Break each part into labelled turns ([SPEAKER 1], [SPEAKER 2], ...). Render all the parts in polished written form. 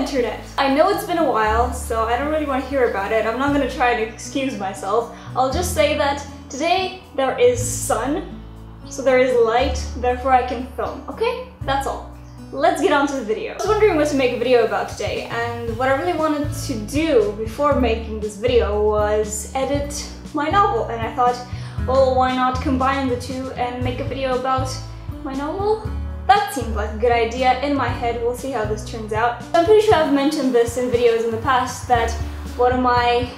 [SPEAKER 1] internet! I know it's been a while, so I don't really want to hear about it. I'm not gonna try to excuse myself. I'll just say that today there is sun, so there is light, therefore I can film, okay? That's all. Let's get on to the video. I was wondering what to make a video about today, and what I really wanted to do before making this video was edit my novel, and I thought, well, why not combine the two and make a video about my novel? That seemed like a good idea in my head. We'll see how this turns out. I'm pretty sure I've mentioned this in videos in the past that one of my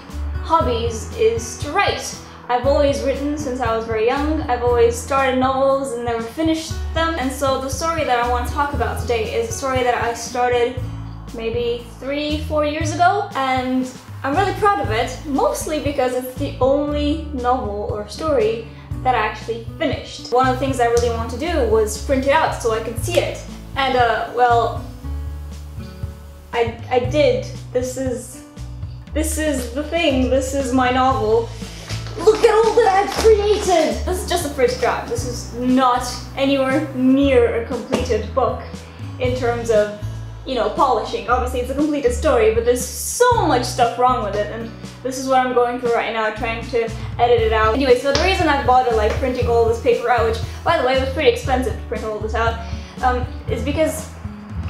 [SPEAKER 1] hobbies is to write. I've always written since I was very young. I've always started novels and never finished them. And so the story that I want to talk about today is a story that I started maybe 3-4 years ago. And I'm really proud of it, mostly because it's the only novel or story that I actually finished. One of the things I really wanted to do was print it out so I could see it. And well, I did. This is the thing. This is my novel. Look at all that I've created! This is just a first draft. This is not anywhere near a completed book in terms of, you know, polishing. Obviously it's a completed story, but there's so much stuff wrong with it, and this is what I'm going through right now, trying to edit it out. Anyway, so the reason I bothered like printing all this paper out, which by the way was pretty expensive to print all this out, is because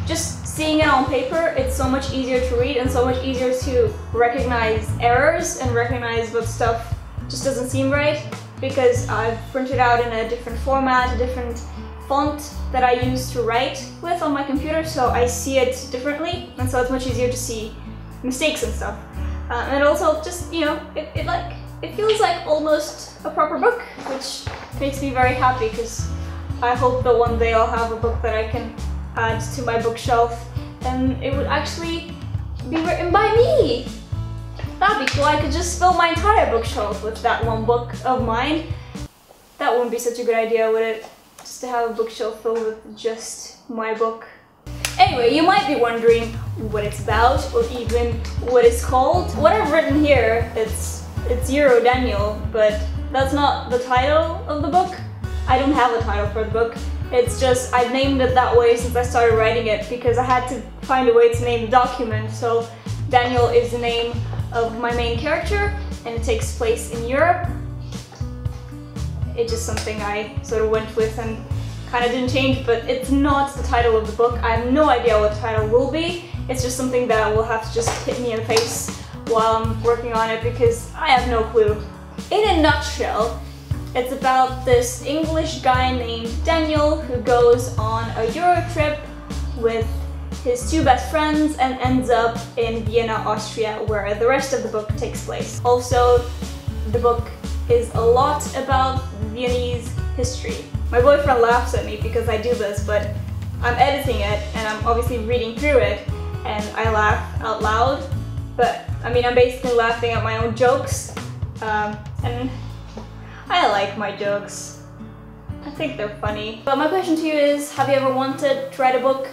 [SPEAKER 1] just seeing it on paper, it's so much easier to read and so much easier to recognize errors and recognize what stuff just doesn't seem right, because I've printed out in a different format, a different font that I use to write with on my computer, so I see it differently, and so it's much easier to see mistakes and stuff. And also just, you know, it feels like almost a proper book, which makes me very happy, because I hope that one day I'll have a book that I can add to my bookshelf and it would actually be written by me. That'd be cool. I could just fill my entire bookshelf with that one book of mine. That wouldn't be such a good idea, would it? Just to have a bookshelf filled with just my book. Anyway, you might be wondering what it's about, or even what it's called. What I've written here, it's Euro Daniel, but that's not the title of the book. I don't have a title for the book. It's just, I've named it that way since I started writing it, because I had to find a way to name the document. So Daniel is the name of my main character, and it takes place in Europe. It's just something I sort of went with and kind of didn't change, but it's not the title of the book. I have no idea what the title will be. It's just something that will have to just hit me in the face while I'm working on it, because I have no clue. In a nutshell, it's about this English guy named Daniel who goes on a Euro trip with his two best friends and ends up in Vienna, Austria, where the rest of the book takes place. Also, the book is a lot about Viennese history. My boyfriend laughs at me because I do this, but I'm editing it and I'm obviously reading through it and I laugh out loud. But I mean, I'm basically laughing at my own jokes, and I like my jokes. I think they're funny. But my question to you is, have you ever wanted to write a book?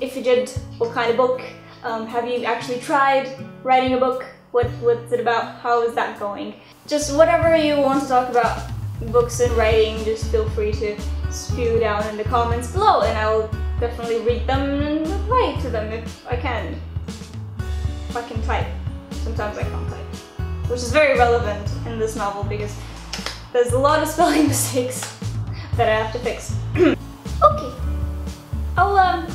[SPEAKER 1] If you did, what kind of book? Have you actually tried writing a book? What's it about? How is that going? Just whatever you want to talk about, books and writing, just feel free to spew down in the comments below, and I will definitely read them and reply to them if I can. If I can type. Sometimes I can't type. Which is very relevant in this novel because there's a lot of spelling mistakes that I have to fix. Okay.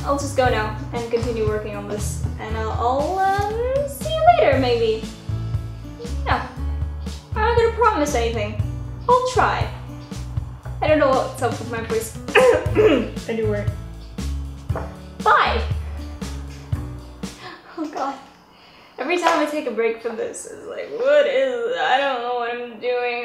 [SPEAKER 1] I'll just go now and continue working on this, and I'll see you later, maybe. Yeah. I'm not gonna promise anything. I'll try. I don't know what's up with my voice. Anyway. Bye! Oh god. Every time I take a break from this, it's like, what is... I don't know what I'm doing.